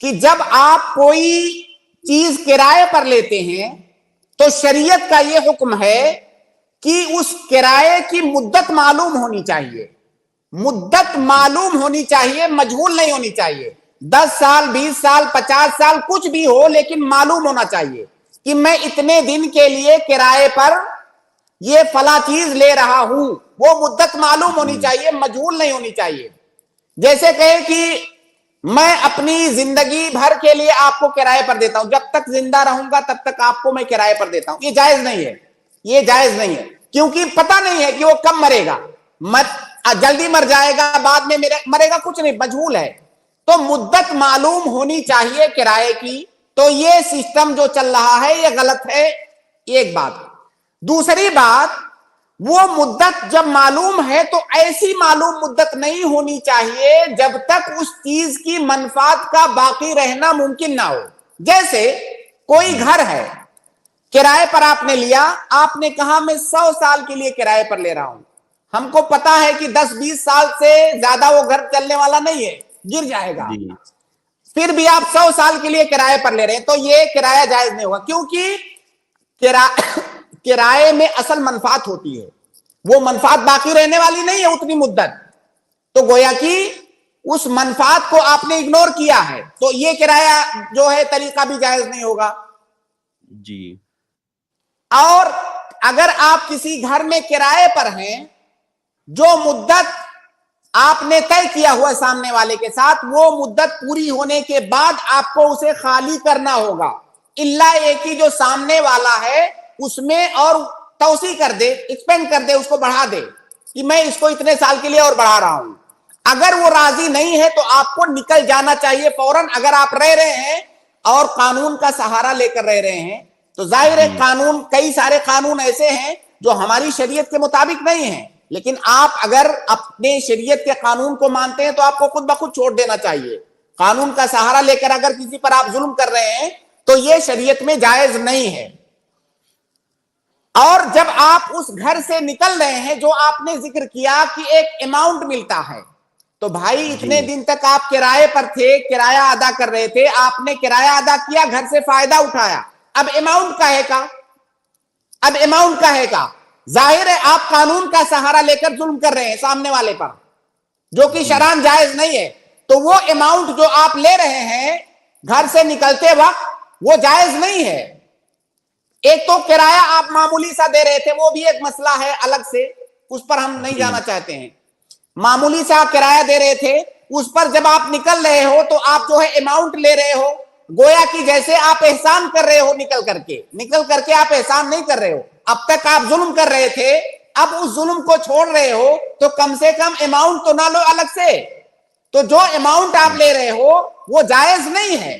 Speaker 7: کہ جب آپ کوئی چیز کرائے پر لیتے ہیں تو شریعت کا یہ حکم ہے کہ اس کرائے کی مدت معلوم ہونی چاہیے، مدت معلوم ہونی چاہیے، مجہول نہیں ہونی چاہیے۔ 10 سال 20 سال 50 سال کچھ بھی ہو، لیکن معلوم ہونا چاہیے کہ میں اتنے دن کے لیے کرائے پر یہ فلاں چیز لے رہا ہوں، وہ مدت معلوم ہونی چاہیے، مجہول نہیں ہونی چاہیے۔ جیسے کہیں کہ میں اپنی زندگی بھر کے لیے آپ کو کرائے پر دیتا ہوں، جب تک زندہ رہوں گا تب تک آپ کو میں کرائے پر دیتا ہوں، یہ جائز نہیں ہے، یہ جائز نہیں ہے، کیونکہ پتہ نہیں ہے کہ وہ کب مرے گا، جلدی مر جائے گا، بعد میں مرے گا، کچھ نہیں، مجہول ہے۔ تو مدت معلوم ہونی چاہیے کرائے کی۔ تو یہ سسٹم جو چل رہا ہے یہ غلط ہے، ایک بات۔ دوسری بات، وہ مدت جب معلوم ہے تو ایسی معلوم مدت نہیں ہونی چاہیے جب تک اس چیز کی منفعت کا باقی رہنا ممکن نہ ہو۔ جیسے کوئی گھر ہے، کرائے پر آپ نے لیا، آپ نے کہا میں 100 سال کے لیے کرائے پر لے رہا ہوں، ہم کو پتا ہے کہ 10-20 سال سے زیادہ وہ گھر چلنے والا نہیں ہے، گر جائے گا، پھر بھی آپ 100 سال کے لیے کرائے پر لے رہے ہیں، تو یہ کرایہ جائز نہیں ہوگا، کیونکہ کرائے میں اصل منفعت ہوتی ہے، وہ منفعت باقی رہنے والی نہیں ہے اتنی مدت، تو گویا کہ اس منفعت کو آپ نے اگنور کیا ہے، تو یہ کرایہ جو ہے طریقہ بھی جائز نہیں ہوگا۔
Speaker 2: جی۔
Speaker 7: اور اگر آپ کسی گھر میں کرائے پر ہیں، جو مدت آپ نے طے کیا ہوا سامنے والے کے ساتھ، وہ مدت پوری ہونے کے بعد آپ کو اسے خالی کرنا ہوگا، الا ایک ہی جو سامنے والا ہے اس میں اور توسیع کر دے، ایکسپینڈ کر دے، اس کو بڑھا دے کہ میں اس کو اتنے سال کے لیے اور بڑھا رہا ہوں۔ اگر وہ راضی نہیں ہے تو آپ کو نکل جانا چاہیے فوراً۔ اگر آپ رہ رہے ہیں اور قانون کا سہارا لے کر رہ رہے ہیں تو ظاہر ہے قانون، کئی سارے قانون ایسے ہیں جو ہماری شریعت کے مطابق نہیں ہیں، لیکن آپ اگر اپنے شریعت کے قانون کو مانتے ہیں تو آپ کو خود بخود چھوڑ دینا چاہیے۔ قانون کا سہارا لے کر اگر کسی پر آپ ظلم کر رہے ہیں تو یہ شریعت میں جائز نہیں ہے۔ اور جب آپ اس گھر سے نکل رہے ہیں، جو آپ نے ذکر کیا کہ ایک اماؤنٹ ملتا ہے، تو بھائی اتنے دن تک آپ کرائے پر تھے، کرایہ ادا کر رہے تھے، آپ نے کرایہ ادا کیا، گھر سے فائدہ اٹھایا، اب اماؤنٹ کا ہے کا، اب اماؤنٹ کا ہے کا، ظاہر ہے آپ قانون کا سہارا لے کر ظلم کر رہے ہیں سامنے والے پر، جو کہ شرعاً جائز نہیں ہے۔ تو وہ اماؤنٹ جو آپ لے رہے ہیں گھر سے نکلتے وقت، وہ جائز نہیں ہے۔ ایک تو کرایہ آپ معمولی سا دے رہے تھے، وہ بھی ایک مسئلہ ہے الگ سے، اس پر ہم نہیں جانا چاہتے ہیں۔ معمولی سا کرایہ دے رہے تھے، اس پر جب آپ نکل رہے ہو تو آپ جو ہے اماؤنٹ لے رہے ہو، گویا کہ جیسے آپ احسان کر رہے ہو، نکل کر کے آپ احسان نہیں کر رہے ہو، اب تک آپ ظلم کر رہے تھے، اب اس ظلم کو چھوڑ رہے ہو تو کم سے کم اماؤنٹ تو نہ لو الگ سے۔ تو جو اماؤنٹ آپ لے رہے ہو وہ جائز نہیں ہے۔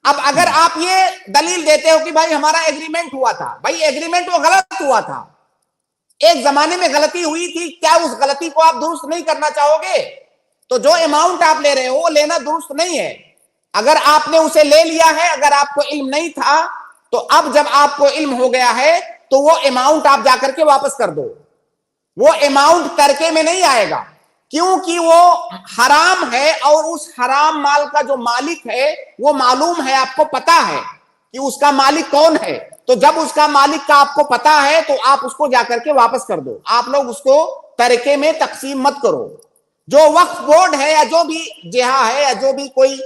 Speaker 7: اب اگر آپ یہ دلیل دیتے ہو کہ بھائی ہمارا ایگریمنٹ ہوا تھا، بھائی ایگریمنٹ وہ غلط ہوا تھا، ایک زمانے میں غلطی ہوئی تھی، کیا اس غلطی کو آپ درست نہیں کرنا چاہو گے؟ تو جو اماؤنٹ آپ لے رہے ہو وہ لینا درست نہیں ہے۔ اگر آپ نے اسے لے لیا ہے، اگر آپ کو علم نہیں تھا، تو اب جب آپ کو علم ہو گیا ہے تو وہ اماؤنٹ آپ جا کر کے واپس کر دو۔ وہ اماؤنٹ ترکے میں نہیں آئے گا، کیونکہ وہ حرام ہے، اور اس حرام مال کا جو مالک ہے وہ معلوم ہے، آپ کو پتا ہے کہ اس کا مالک کون ہے۔ تو جب اس کا مالک کا آپ کو پتا ہے تو آپ اس کو جا کر کے واپس کر دو، آپ لوگ اس کو ترکے میں تقسیم مت کرو۔ جو وقف بورڈ ہے یا جو بھی جہہ ہے یا جو بھی کوئی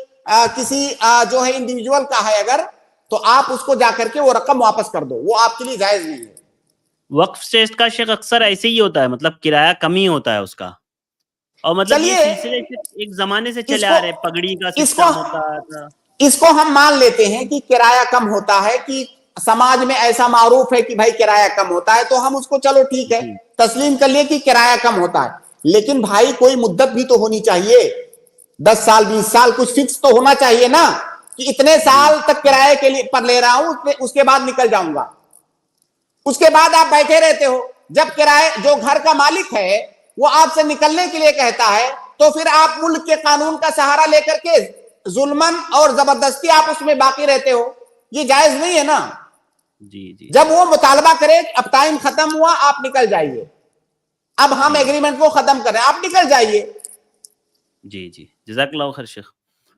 Speaker 7: کسی جو ہے انڈیویجول کا ہے اگر، تو آپ اس کو جا کر کے وہ رقم واپس کر دو، وہ آپ کے لیے جائز نہیں ہے۔
Speaker 2: وقف اسٹیٹ کا شیخ اکثر ایسے ہی ہوتا ہے، مطلب کرایہ کم ہی ہوتا ہے اس کا، اور مطلب یہ سلسلے سے ایک زمانے سے چلے آ رہے، پگڑی کا سسٹم ہوتا تھا۔
Speaker 7: اس کو ہم مان لیتے ہیں کہ کرایہ کم ہوتا ہے، کہ سماج میں ایسا معروف ہے کہ بھائی کرایہ کم ہوتا ہے، تو ہم اس کو چلو ٹھیک ہے تسلیم کر لیے کہ کرایہ کم ہوتا ہے، لیکن بھائی کوئی مدت بھی تو ہونی چاہیے، 10 سال 20 سال کچھ فکس تو ہونا چاہیے نا، کہ اتنے سال تک کرایے کے لیے پر لے رہا ہوں، اس کے بعد نکل جاؤں گا۔ اس کے بعد آپ بیٹھے رہتے ہو، جب کرایہ جو گھر کا مالک ہے وہ آپ سے نکلنے کے لیے کہتا ہے، تو پھر آپ ملک کے قانون کا سہارا لے کر کے ظلمن اور زبردستی آپ اس میں باقی رہتے ہو، یہ جائز نہیں ہے نا۔ جب وہ مطالبہ کرے اب ٹائم ختم ہوا، آپ نکل جائیے، اب ہم ایگریمنٹ کو ختم کر رہے ہیں، آپ نکل جائیے۔
Speaker 2: جی جی، جزاک اللہ خیر شیخ۔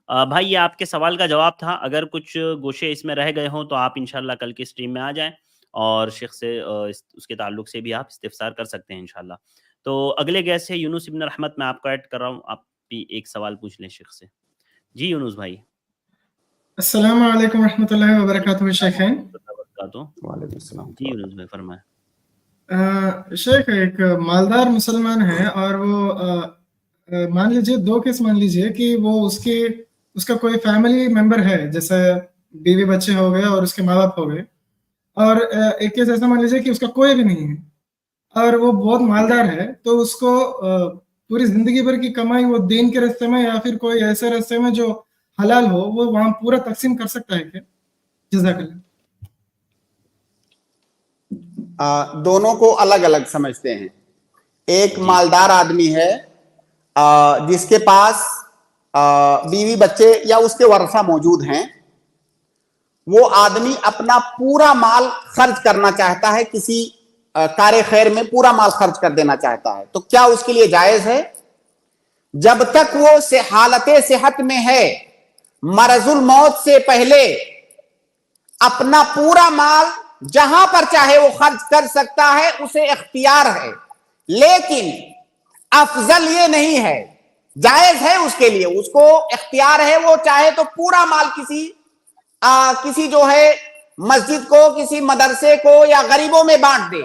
Speaker 2: بھائی یہ آپ کے سوال کا جواب تھا. اگر کچھ گوشے اس میں رہ گئے ہوں تو آپ انشاءاللہ کل کی اسٹریم میں آ جائیں اور شیخ سے اس کے تعلق سے بھی آپ استفسار کر سکتے ہیں انشاءاللہ. تو اگلے گیسٹ ہے یونس ابن رحمت, میں آپ کو ایڈ کر رہا ہوں, آپ بھی ایک سوال پوچھ لیں شیخ سے. جی یونس بھائی.
Speaker 8: السلام علیکم ورحمۃ اللہ وبرکاتہ شیخین.
Speaker 1: وعلیکم السلام.
Speaker 2: جی یونس بھائی فرمائیں.
Speaker 8: شیخ ایک مالدار مسلمان ہے اور وہ مان لیجئے 2 کیس مان لیجئے کہ وہ اس کا کوئی فیملی ممبر ہے, جیسے بیوی بچے ہو گئے اور اس کے ماں باپ ہو گئے, اور ایک کیس ایسا مان لیجئے کہ اس کا کوئی بھی نہیں ہے اور وہ بہت مالدار ہے, تو اس کو پوری زندگی بھر کی کمائی وہ دین کے راستے میں یا پھر کوئی ایسے راستے میں جو حلال ہو وہ وہاں پورا تقسیم کر سکتا ہے کیا؟ جزاک اللہ.
Speaker 1: دونوں کو الگ الگ سمجھتے ہیں. ایک مالدار آدمی ہے جس کے پاس بیوی بچے یا اس کے ورثہ موجود ہیں, وہ آدمی اپنا پورا مال خرچ کرنا چاہتا ہے, کسی کار خیر میں پورا مال خرچ کر دینا چاہتا ہے, تو کیا اس کے لیے جائز ہے؟ جب تک وہ حالت صحت میں ہے, مرض الموت سے پہلے اپنا پورا مال جہاں پر چاہے وہ خرچ کر سکتا ہے, اسے اختیار ہے. لیکن افضل یہ نہیں ہے, جائز ہے اس کے لیے, اس کو اختیار ہے, وہ چاہے تو پورا مال کسی جو ہے مسجد کو, کسی مدرسے کو یا غریبوں میں بانٹ دے,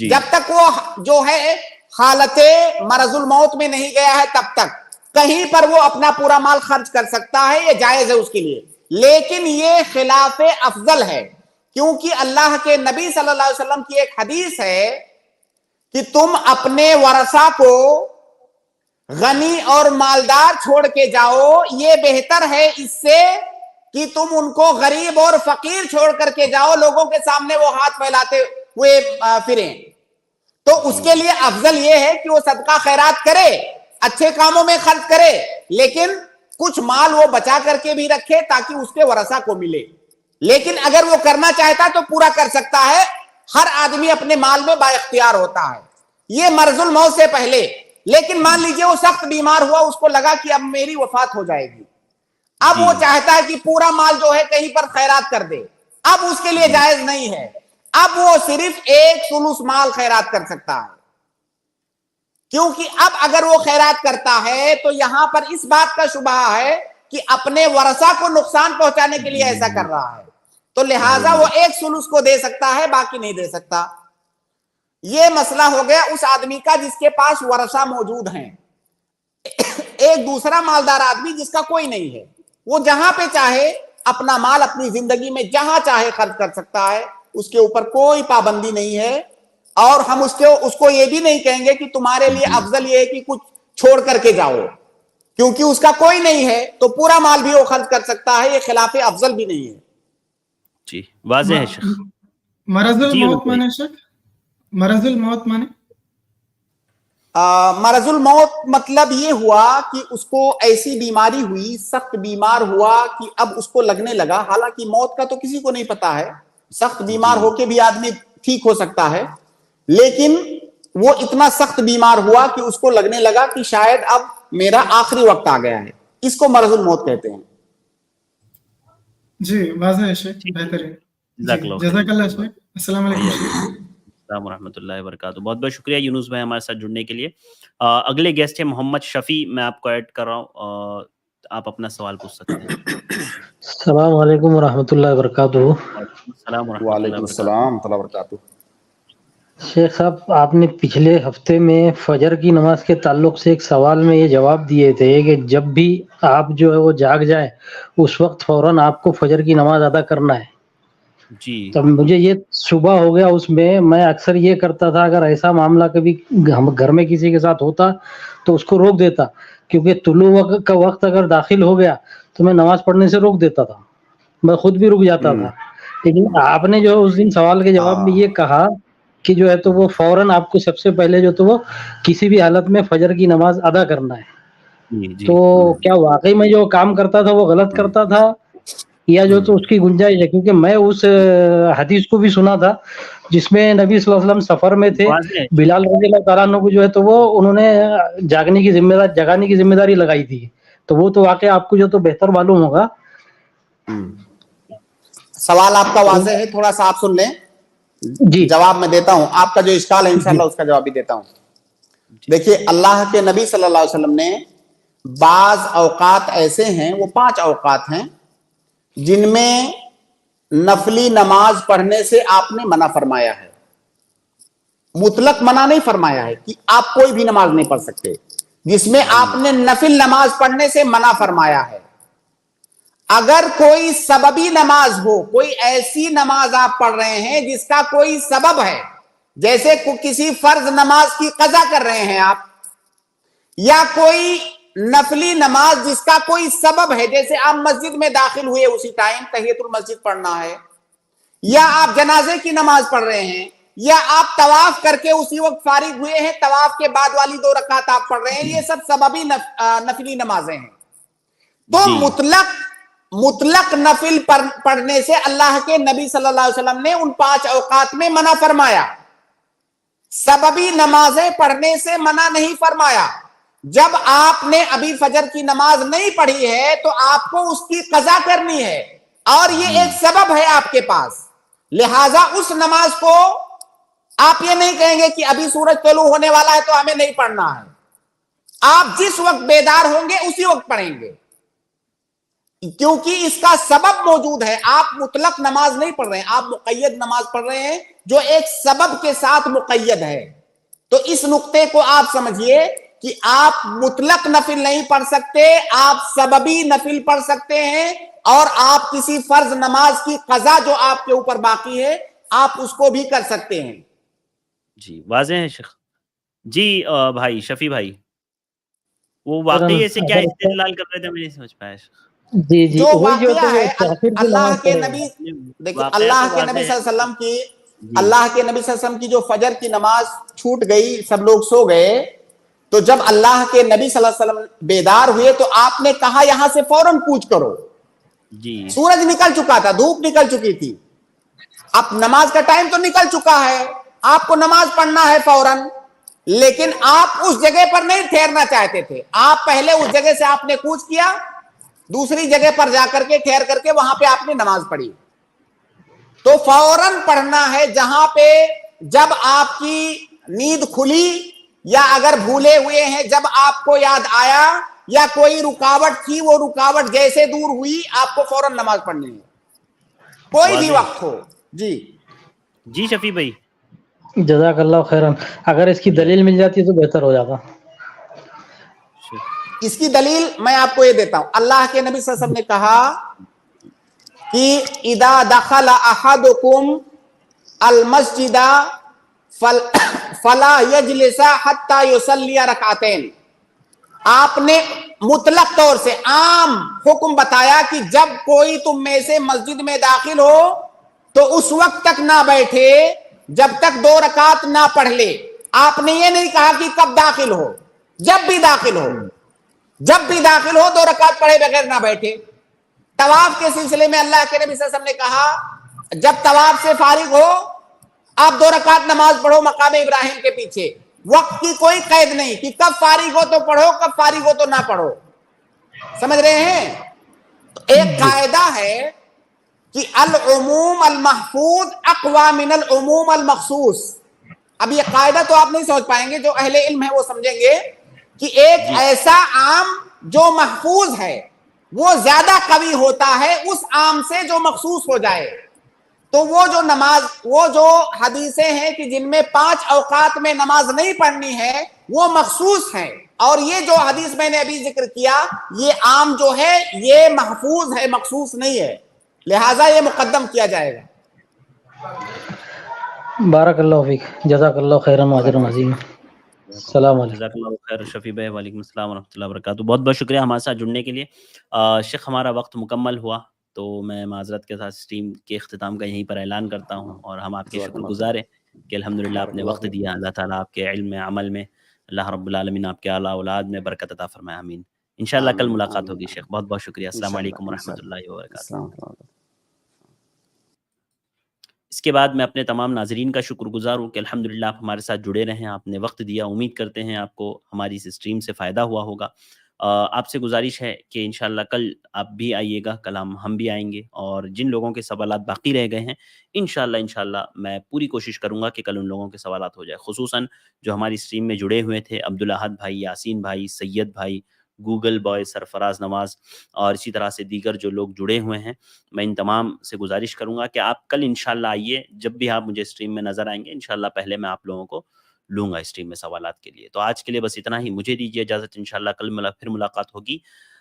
Speaker 1: جب تک وہ جو ہے حالت مرض الموت میں نہیں گیا ہے تب تک کہیں پر وہ اپنا پورا مال خرچ کر سکتا ہے, یہ جائز ہے اس کے لیے. لیکن یہ خلاف افضل ہے, کیونکہ اللہ کے نبی صلی اللہ علیہ وسلم کی ایک حدیث ہے کہ تم اپنے ورثہ کو غنی اور مالدار چھوڑ کے جاؤ, یہ بہتر ہے اس سے کہ تم ان کو غریب اور فقیر چھوڑ کر کے جاؤ, لوگوں کے سامنے وہ ہاتھ پھیلاتے ہوئے پھریں. تو اس کے لیے افضل یہ ہے کہ وہ صدقہ خیرات کرے, اچھے کاموں میں خرچ کرے, لیکن کچھ مال وہ بچا کر کے بھی رکھے تاکہ اس کے ورثہ کو ملے. لیکن اگر وہ کرنا چاہتا تو پورا کر سکتا ہے, ہر آدمی اپنے مال میں با اختیار ہوتا ہے, یہ مرض الموت سے پہلے. لیکن مان لیجئے وہ سخت بیمار ہوا, اس کو لگا کہ اب میری وفات ہو جائے گی, اب وہ چاہتا ہے کہ پورا مال جو ہے کہیں پر خیرات کر دے, اب اس کے لیے جائز نہیں ہے, اب وہ صرف 1/3 مال خیرات کر سکتا ہے. کیونکہ اب اگر وہ خیرات کرتا ہے تو یہاں پر اس بات کا شبہ ہے کہ اپنے ورثہ کو نقصان پہنچانے کے لیے ایسا کر رہا ہے, تو لہٰذا وہ 1/3 کو دے سکتا ہے, باقی نہیں دے سکتا. یہ مسئلہ ہو گیا اس آدمی کا جس کے پاس ورثہ موجود ہیں. ایک دوسرا مالدار آدمی جس کا کوئی نہیں ہے, وہ جہاں پہ چاہے اپنا مال اپنی زندگی میں جہاں چاہے خرچ کر سکتا ہے, اس کے اوپر کوئی پابندی نہیں ہے. اور ہم اس کو یہ بھی نہیں کہیں گے کہ تمہارے لیے افضل یہ ہے کہ کچھ چھوڑ کر کے جاؤ, کیونکہ اس کا کوئی نہیں ہے تو پورا مال بھی وہ خرچ کر سکتا ہے, یہ خلاف افضل بھی نہیں ہے.
Speaker 2: جی واضح ہے شیخ.
Speaker 8: مرض الموت مانے شیخ, مرض الموت مانے
Speaker 1: مرض الموت مطلب یہ ہوا کہ اس کو ایسی بیماری ہوئی, سخت بیمار ہوا کہ اب اس کو لگنے لگا, حالانکہ موت کا تو کسی کو نہیں پتا ہے, سخت بیمار ہو کے بھی آدمی ٹھیک ہو سکتا ہے, لیکن وہ اتنا سخت بیمار ہوا کہ اس کو لگنے لگا کہ شاید اب میرا آخری وقت آ گیا ہے, اس کو مرض الموت کہتے ہیں.
Speaker 8: جی واضح ہے شیخ, بہترین, جزاک اللہ شیخ. السلام علیکم.
Speaker 2: السلام ورحمۃ اللہ وبرکاتہ. بہت بہت شکریہ یونس بھائی ہمارے ساتھ جڑنے کے لیے. اگلے گیسٹ ہے محمد شفیع, میں آپ کو ایڈ کر رہا ہوں, آپ اپنا سوال پوچھ سکتے ہیں.
Speaker 9: السلام علیکم ورحمۃ اللہ وبرکاتہ.
Speaker 1: وعلیکم السلام ورحمۃ اللہ وبرکاتہ.
Speaker 9: شیخ صاحب, آپ نے پچھلے ہفتے میں فجر کی نماز کے تعلق سے ایک سوال میں یہ جواب دیے تھے کہ جب بھی آپ جو ہے وہ جاگ جائے اس وقت فوراً آپ کو فجر کی نماز ادا کرنا ہے.
Speaker 2: جی
Speaker 9: تب مجھے یہ صبح ہو گیا, اس میں اکثر یہ کرتا تھا, اگر ایسا معاملہ کبھی گھر میں کسی کے ساتھ ہوتا تو اس کو روک دیتا, کیونکہ طلوع کا وقت اگر داخل ہو گیا تو میں نماز پڑھنے سے روک دیتا تھا, میں خود بھی رک جاتا تھا. لیکن آپ نے جو اس دن سوال کے جواب میں یہ کہا کہ جو ہے تو وہ فوراً آپ کو سب سے پہلے جو تو وہ کسی بھی حالت میں فجر کی نماز ادا کرنا ہے. تو کیا واقعی میں جو کام کرتا تھا وہ غلط کرتا تھا یا جو تو اس کی گنجائش ہے؟ کیونکہ میں اس حدیث کو بھی سنا تھا جس میں نبی صلی اللہ علیہ وسلم سفر میں تھے, بلال رضی اللہ تعالیٰ عنہ کو جو ہے تو وہ انہوں نے جگانے کی ذمہ داری لگائی تھی, تو وہ تو واقعہ آپ کو جو تو بہتر معلوم ہوگا.
Speaker 7: سوال آپ کا واضح ہے, تھوڑا سا آپ سن لیں,
Speaker 9: جی
Speaker 7: جواب میں دیتا ہوں. آپ کا جو اشکال ہے انشاءاللہ اس کا جواب بھی دیتا ہوں. دیکھیے اللہ کے نبی صلی اللہ علیہ وسلم نے بعض اوقات ایسے ہیں, وہ 5 اوقات ہیں جن میں نفلی نماز پڑھنے سے آپ نے منع فرمایا ہے. مطلق منع نہیں فرمایا ہے کہ آپ کوئی بھی نماز نہیں پڑھ سکتے, جس میں آپ نے نفل نماز پڑھنے سے منع فرمایا ہے. اگر کوئی سببی نماز ہو, کوئی ایسی نماز آپ پڑھ رہے ہیں جس کا کوئی سبب ہے, جیسے کسی فرض نماز کی قضا کر رہے ہیں آپ, یا کوئی نفلی نماز جس کا کوئی سبب ہے, جیسے آپ مسجد میں داخل ہوئے اسی ٹائم تحیۃ المسجد پڑھنا ہے, یا آپ جنازے کی نماز پڑھ رہے ہیں, یا آپ طواف کر کے اسی وقت فارغ ہوئے ہیں, طواف کے بعد والی 2 رکعت آپ پڑھ رہے ہیں, یہ سب سببی نفلی نمازیں ہیں. تو مطلق نفل پڑھنے سے اللہ کے نبی صلی اللہ علیہ وسلم نے ان 5 اوقات میں منع فرمایا. سببی نمازیں پڑھنے سے منع نہیں فرمایا. جب آپ نے ابھی فجر کی نماز نہیں پڑھی ہے تو آپ کو اس کی قضا کرنی ہے, اور یہ ایک سبب ہے آپ کے پاس. لہٰذا اس نماز کو آپ یہ نہیں کہیں گے کہ ابھی سورج طلوع ہونے والا ہے تو ہمیں نہیں پڑھنا ہے. آپ جس وقت بیدار ہوں گے اسی وقت پڑھیں گے, کیونکہ اس کا سبب موجود ہے. آپ مطلق نماز نہیں پڑھ رہے ہیں, آپ مقید نماز پڑھ رہے ہیں جو ایک سبب کے ساتھ مقید ہے. تو اس نقطے کو آپ سمجھیے کہ آپ مطلق نفل نہیں پڑھ سکتے, آپ سببی نفل پڑھ سکتے ہیں, اور آپ کسی فرض نماز کی قضا جو آپ کے اوپر باقی ہے آپ اس کو بھی کر سکتے ہیں.
Speaker 2: جی واضح ہے شیخ. جی بھائی شفیع بھائی, وہ واقعی سے کیا استدلال کر رہے تھے, میں نہیں سمجھ پایا.
Speaker 9: جی جی
Speaker 7: جو
Speaker 9: وہی جو
Speaker 7: واقعہ ہے اللہ کے
Speaker 9: پڑھے
Speaker 7: نبی, دیکھیں اللہ کے نبی صلی اللہ علیہ وسلم کی, اللہ کے نبی صلی اللہ علیہ وسلم کی جو فجر کی نماز چھوٹ گئی, سب لوگ سو گئے, تو جب اللہ کے نبی صلی اللہ علیہ وسلم بیدار ہوئے تو آپ نے کہا یہاں سے فوراً کوچ کرو. سورج نکل چکا تھا, دھوپ نکل چکی تھی, اب نماز کا ٹائم تو نکل چکا ہے, آپ کو نماز پڑھنا ہے فوراً, لیکن آپ اس جگہ پر نہیں ٹھہرنا چاہتے تھے. آپ پہلے اس جگہ سے آپ نے کوچ کیا, دوسری جگہ پر جا کر کے ٹھہر کر کے وہاں پہ آپ نے نماز پڑھی. تو فوراً پڑھنا ہے جہاں پہ جب آپ کی نیند کھلی, یا اگر بھولے ہوئے ہیں جب آپ کو یاد آیا, یا کوئی رکاوٹ تھی وہ رکاوٹ جیسے دور ہوئی آپ کو فوراً نماز پڑھنی ہے, کوئی بھی وقت ہو. جی
Speaker 2: جی شفیع بھائی,
Speaker 9: جزاک اللہ خیرن. اگر اس کی دلیل مل جاتی تو بہتر ہو جاتا.
Speaker 7: اس کی دلیل میں آپ کو یہ دیتا ہوں. اللہ کے نبی صلی اللہ علیہ وسلم نے کہا کہ اذا دخل احدکم المسجد فلا یجلس حتی یصلی رکعتین. آپ نے مطلق طور سے عام حکم بتایا کہ جب کوئی تم میں سے مسجد میں داخل ہو تو اس وقت تک نہ بیٹھے جب تک 2 رکعت نہ پڑھ لے. آپ نے یہ نہیں کہا کہ کب داخل ہو, جب بھی داخل ہو, جب بھی داخل ہو 2 رکعت پڑھے بغیر نہ بیٹھے. طواف کے سلسلے میں اللہ کے نبی صلی اللہ علیہ وسلم نے کہا جب طواف سے فارغ ہو آپ 2 رکعت نماز پڑھو مقام ابراہیم کے پیچھے. وقت کی کوئی قید نہیں کہ کب فارغ ہو تو پڑھو, کب فارغ ہو تو نہ پڑھو. سمجھ رہے ہیں؟ ایک قاعدہ ہے کہ العموم المحفوظ اقوی من العموم المخصوص. اب یہ قاعدہ تو آپ نہیں سمجھ پائیں گے, جو اہل علم ہے وہ سمجھیں گے کہ ایک ایسا عام جو محفوظ ہے وہ زیادہ قوی ہوتا ہے اس عام سے جو مخصوص ہو جائے. تو وہ جو نماز, وہ جو حدیثیں ہیں کہ جن میں 5 اوقات میں نماز نہیں پڑھنی ہے وہ مخصوص ہیں, اور یہ جو حدیث میں نے ابھی ذکر کیا یہ عام جو ہے یہ محفوظ ہے, مخصوص نہیں ہے, لہٰذا یہ مقدم کیا جائے گا.
Speaker 9: بارک اللہ فیک, جزاک اللہ خیرن واجر عظیم. السلام علیکم.
Speaker 2: جزاک اللہ خیر شفیع بھائی, وعلیکم السلام ورحمۃ اللہ وبرکاتہ. بہت بہت شکریہ ہمارے ساتھ جڑنے کے لیے. شیخ ہمارا وقت مکمل ہوا تو میں معذرت کے ساتھ اسٹریم کے اختتام کا یہیں پر اعلان کرتا ہوں, اور ہم آپ کے شکر گزار ہیں کہ الحمدللہ آپ نے وقت دیا. اللہ تعالیٰ آپ کے علم میں, عمل میں, اللہ رب العالمین آپ کے اعلیٰ اولاد میں برکت عطا فرمائے, آمین. انشاءاللہ کل ملاقات ہوگی شیخ. بہت بہت شکریہ. السلام علیکم ورحمۃ اللہ وبرکاتہ. اس کے بعد میں اپنے تمام ناظرین کا شکر گزار ہوں کہ الحمدللہ آپ ہمارے ساتھ جڑے رہے ہیں, آپ نے وقت دیا. امید کرتے ہیں آپ کو ہماری اس اسٹریم سے فائدہ ہوا ہوگا, آپ سے گزارش ہے کہ انشاءاللہ کل آپ بھی آئیے گا، کل ہم بھی آئیں گے، اور جن لوگوں کے سوالات باقی رہ گئے ہیں انشاءاللہ میں پوری کوشش کروں گا کہ کل ان لوگوں کے سوالات ہو جائے، خصوصاً جو ہماری اسٹریم میں جڑے ہوئے تھے، عبدالاحد بھائی، یاسین بھائی، سید بھائی، گوگل بوائے، سرفراز نواز، اور اسی طرح سے دیگر جو لوگ جڑے ہوئے ہیں، میں ان تمام سے گزارش کروں گا کہ آپ کل انشاءاللہ آئیے، جب بھی آپ مجھے اسٹریم میں نظر آئیں گے انشاءاللہ پہلے میں آپ لوگوں کو لوں گا اسٹریم میں سوالات کے لیے۔ تو آج کے لیے بس اتنا ہی، مجھے دیجیے اجازت، انشاءاللہ کل پھر ملاقات ہوگی،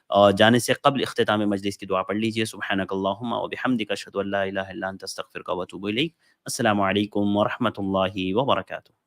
Speaker 2: اور جانے سے قبل اختتام مجلس کی دعا پڑھ لیجیے۔ سبحانک اللہم و بحمدک، اشہد ان لا الہ الا انت، استغفرک و اتوب الیک۔ السلام علیکم ورحمۃ اللہ وبرکاتہ۔